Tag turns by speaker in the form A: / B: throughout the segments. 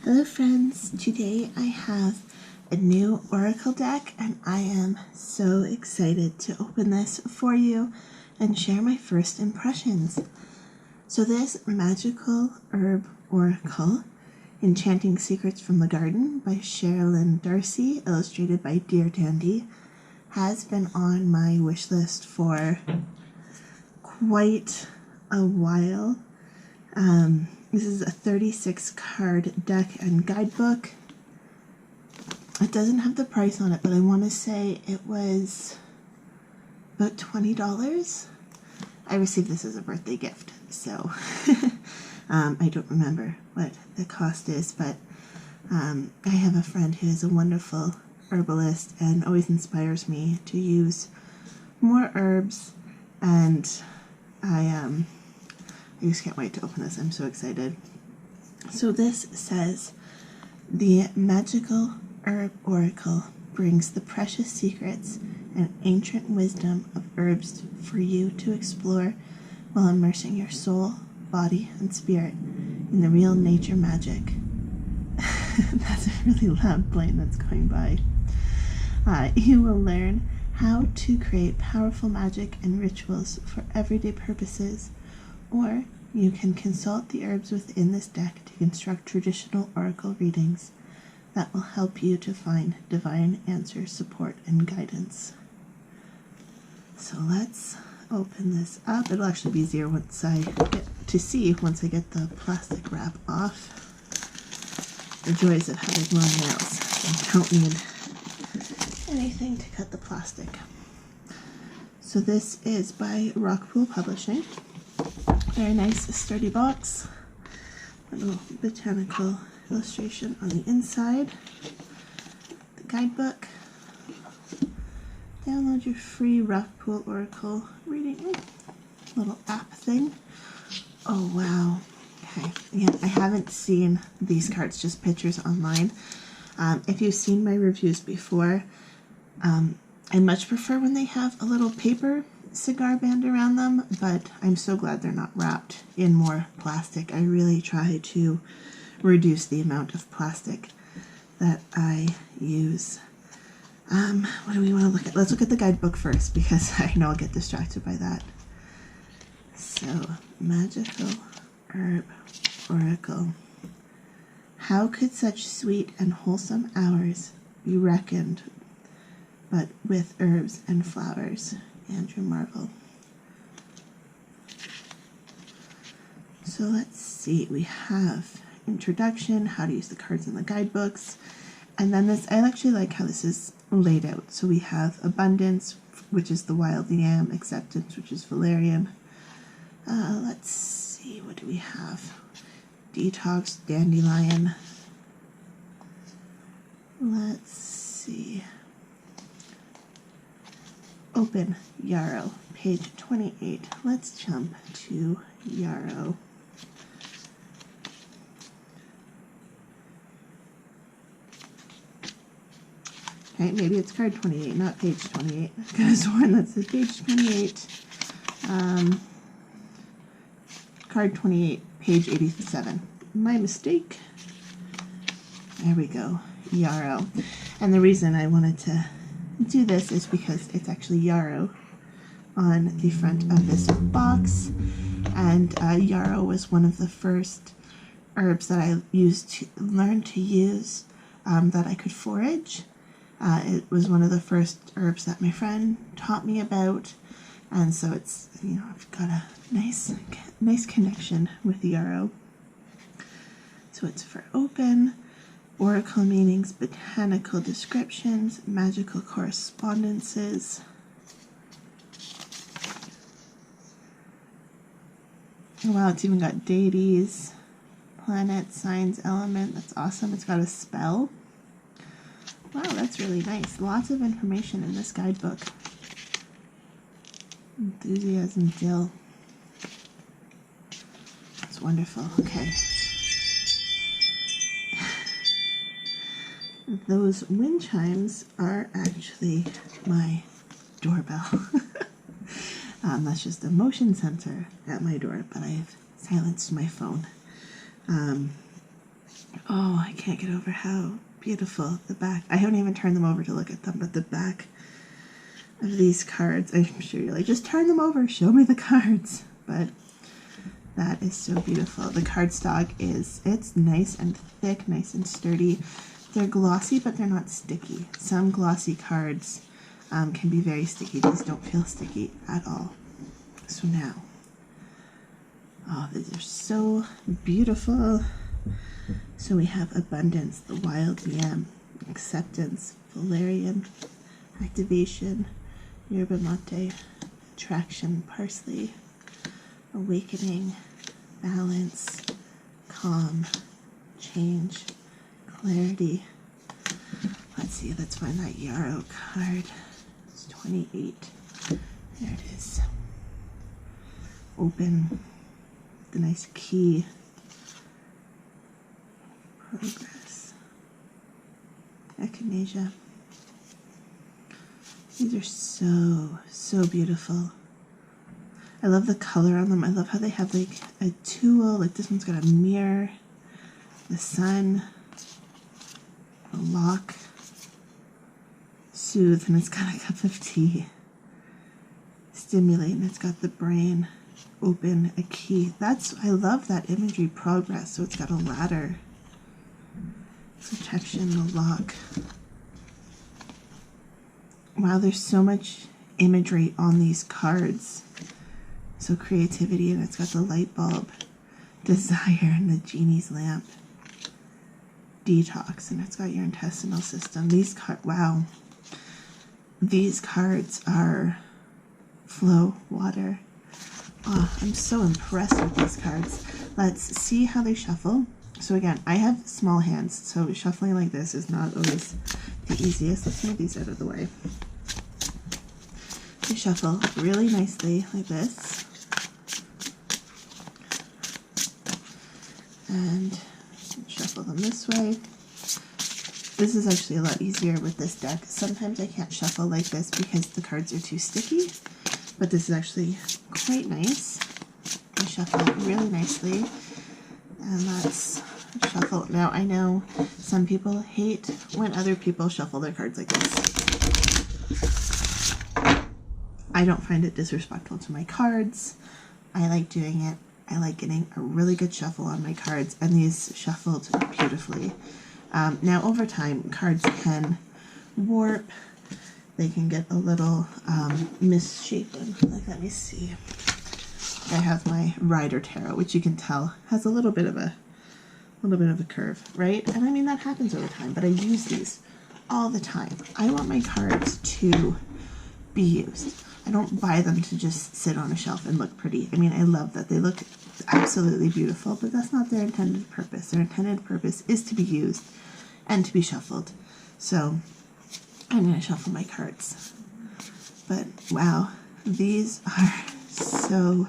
A: Hello friends, today I have a new oracle deck and I am so excited to open this for you and share my first impressions. So this Magickal Herb Oracle, Enchanting Secrets from the Garden by Sherilyn Darcy, illustrated by Dear Dandy, has been on my wish list for quite a while. This is a 36 card deck and guidebook. It doesn't have the price on it, but I want to say it was about $20. I received this as a birthday gift, so I don't remember what the cost is, but I have a friend who is a wonderful herbalist and always inspires me to use more herbs, and I just can't wait to open this. I'm so excited. So this says, the Magickal Herb Oracle brings the precious secrets and ancient wisdom of herbs for you to explore while immersing your soul, body, and spirit in the real nature magic. That's a really loud plane that's going by. You will learn how to create powerful magic and rituals for everyday purposes, or you can consult the herbs within this deck to construct traditional oracle readings that will help you to find divine answers, support, and guidance. So let's open this up. It'll actually be easier once I get the plastic wrap off. The joys of having long nails. I don't need anything to cut the plastic. So this is by Rockpool Publishing. Very nice sturdy box. A little botanical illustration on the inside. The guidebook. Download your free Rockpool Oracle reading little app thing. Oh wow. Okay. Again, I haven't seen these cards, just pictures online. If you've seen my reviews before, I much prefer when they have a little paper cigar band around them, but I'm so glad they're not wrapped in more plastic. I really try to reduce the amount of plastic that I use. What do we want to look at? Let's look at the guidebook first, because I know I'll get distracted by that. So, Magickal Herb Oracle. How could such sweet and wholesome hours be reckoned but with herbs and flowers? Andrew Marvel. So let's see, we have introduction, how to use the cards in the guidebooks, and then this, I actually like how this is laid out. So we have abundance, which is the wild yam, acceptance, which is valerian. Let's see, what do we have? Detox, dandelion. Let's see. Open yarrow, page 28. Let's jump to yarrow. Okay, maybe it's card 28, not page 28. I could have sworn that says page 28. Card 28, page 87. My mistake. There we go, yarrow. And the reason I wanted to do this is because it's actually yarrow on the front of this box, and yarrow was one of the first herbs that I learned to use that I could forage. It was one of the first herbs that my friend taught me about, and so it's, I've got a nice connection with yarrow. So it's for open. Oracle meanings, botanical descriptions, magical correspondences. Wow, it's even got deities, planet, signs, element. That's awesome. It's got a spell. Wow, that's really nice. Lots of information in this guidebook. Enthusiasm dill. That's wonderful. Okay. Those wind chimes are actually my doorbell. That's just a motion sensor at my door, but I've silenced my phone. Oh, I can't get over how beautiful the back. I haven't even turned them over to look at them, but the back of these cards, I'm sure you're like, just turn them over, show me the cards. But that is so beautiful. The cardstock it's nice and thick, nice and sturdy. They're glossy, but they're not sticky. Some glossy cards can be very sticky. These don't feel sticky at all. So now, oh, these are so beautiful. So we have Abundance, the Wild Yam, Acceptance, Valerian, Activation, Yerba Mate, Attraction, Parsley, Awakening, Balance, Calm, Change, Clarity. Let's see, let's find that Yarrow card. It's 28. There it is. Open, the nice key. Progress. Echinacea. These are so beautiful. I love the color on them. I love how they have like a tool. Like this one's got a mirror, the sun, a lock, soothe, and it's got a cup of tea. Stimulate, and it's got the brain. Open, a key. I love that imagery. Progress, so it's got a ladder. Protection, the lock. Wow, there's so much imagery on these cards. So creativity, and it's got the light bulb. Desire, and the genie's lamp. Detox, and it's got your intestinal system. These cards, wow. These cards are flow, water. Oh, I'm so impressed with these cards. Let's see how they shuffle. So again, I have small hands, so shuffling like this is not always the easiest. Let's move these out of the way. They shuffle really nicely like this. And shuffle them this way. This is actually a lot easier with this deck. Sometimes I can't shuffle like this because the cards are too sticky, but this is actually quite nice. I shuffle it really nicely. And let's shuffle. Now, I know some people hate when other people shuffle their cards like this. I don't find it disrespectful to my cards. I like doing it. I like getting a really good shuffle on my cards, and these shuffled beautifully. Now, over time, cards can warp. They can get a little misshapen. Like, let me see. I have my Rider Tarot, which you can tell has a little bit of a curve, right? And I mean, that happens over time, but I use these all the time. I want my cards to be used. I don't buy them to just sit on a shelf and look pretty. I mean, I love that they look absolutely beautiful, but that's not their intended purpose. Their intended purpose is to be used and to be shuffled. So I'm going to shuffle my cards. But wow, these are so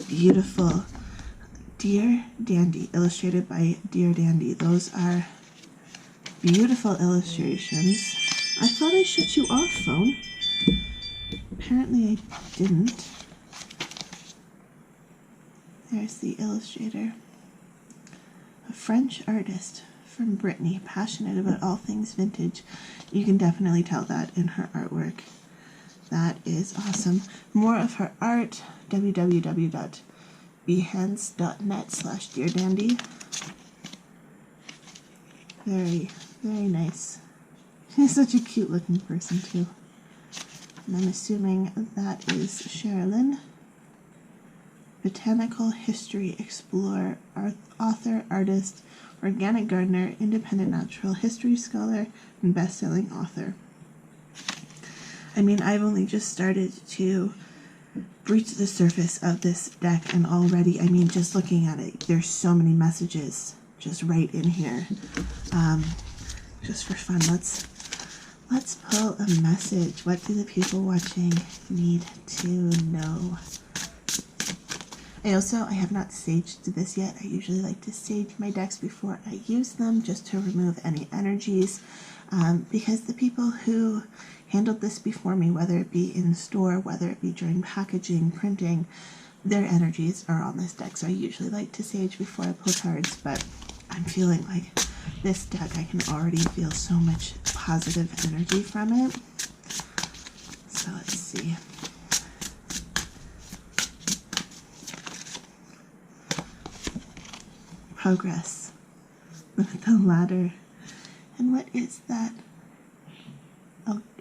A: beautiful. Dear Dandy, illustrated by Dear Dandy. Those are beautiful illustrations. I thought I shut you off, phone. Apparently I didn't. There's the illustrator. A French artist from Brittany, passionate about all things vintage. You can definitely tell that in her artwork. That is awesome. More of her art, www.behance.net/deardandy. Very, very nice. She's such a cute looking person too. And I'm assuming that is Sherilyn. Botanical history explorer, author, artist, organic gardener, independent natural history scholar, and best-selling author. I mean, I've only just started to breach the surface of this deck, and already, I mean, just looking at it, there's so many messages just right in here. Just for fun, let's pull a message. What do the people watching need to know? I have not saged this yet. I usually like to sage my decks before I use them, just to remove any energies, because the people who handled this before me, whether it be in store, whether it be during packaging, printing, their energies are on this deck. So I usually like to sage before I pull cards, but I'm feeling like this deck, I can already feel so much positive energy from it. So let's see. Progress with the ladder. And what is that?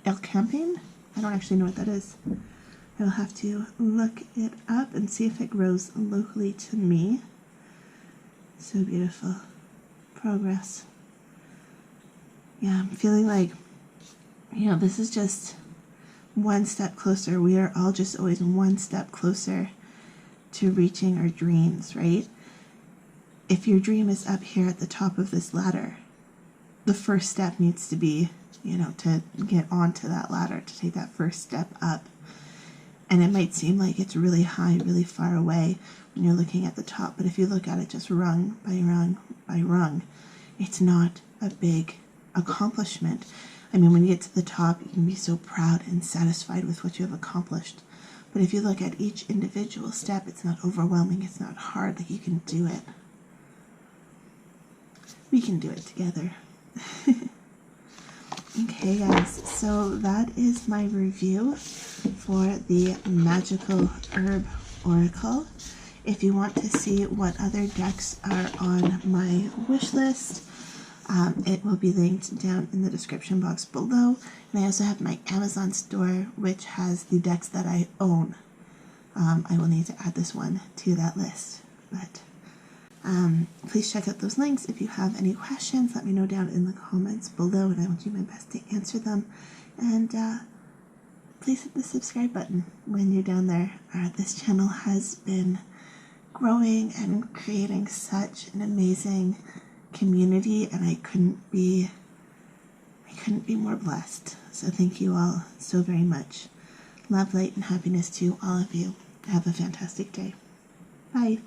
A: El Camping? I don't actually know what that is. I will have to look it up and see if it grows locally to me. So beautiful. Progress. Yeah, I'm feeling like, you know, this is just one step closer. We are all just always one step closer to reaching our dreams, right? If your dream is up here at the top of this ladder, the first step needs to be, you know, to get onto that ladder, to take that first step up. And it might seem like it's really high, really far away when you're looking at the top, but if you look at it just rung by rung by rung, it's not a big accomplishment. I mean, when you get to the top, you can be so proud and satisfied with what you have accomplished. But if you look at each individual step, it's not overwhelming, it's not hard, like you can do it. We can do it together. Okay guys, so that is my review for the Magickal Herb Oracle. If you want to see what other decks are on my wish list, it will be linked down in the description box below. And I also have my Amazon store, which has the decks that I own. I will need to add this one to that list, but please check out those links. If you have any questions, let me know down in the comments below, and I will do my best to answer them. And please hit the subscribe button when you're down there. This channel has been growing and creating such an amazing community, and I couldn't be more blessed. So thank you all so very much. Love, light, and happiness to all of you. Have a fantastic day. Bye.